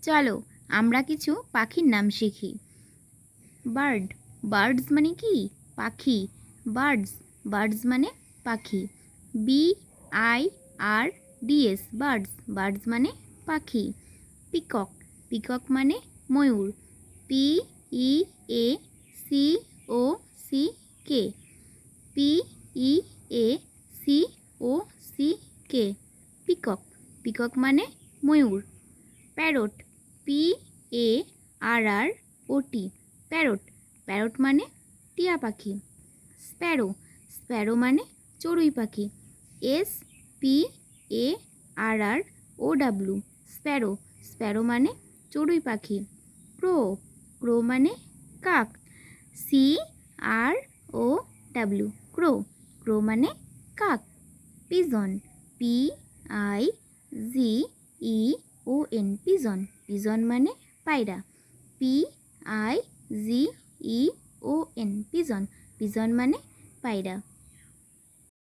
চলো আমরা কিছু পাখির নাম শিখি। বার্ড, বার্ডস মানে কি? পাখি। বার্ডস, বার্ডস মানে পাখি। BIRDS, বার্ডস, বার্ডস মানে পাখি। পিকক, পিকক মানে ময়ূর। PEACOCK, PEACOCK, পিকক, পিকক মানে ময়ূর। প্যারট, PARROT, প্যারট, প্যারট মানে টিয়া পাখি। স্প্যারো, স্প্যারো মানে চড়ুই পাখি। SPARROW, স্প্যারো, স্প্যারো মানে চড়ুই পাখি। ক্রো, ক্রো মানে কাক। CROW, ক্রো, ক্রো মানে কাক। পিজন, PIGEON, পিজন, পিজন মানে পায়রা। PIGEON, পিজন, পিজন মানে পায়রা।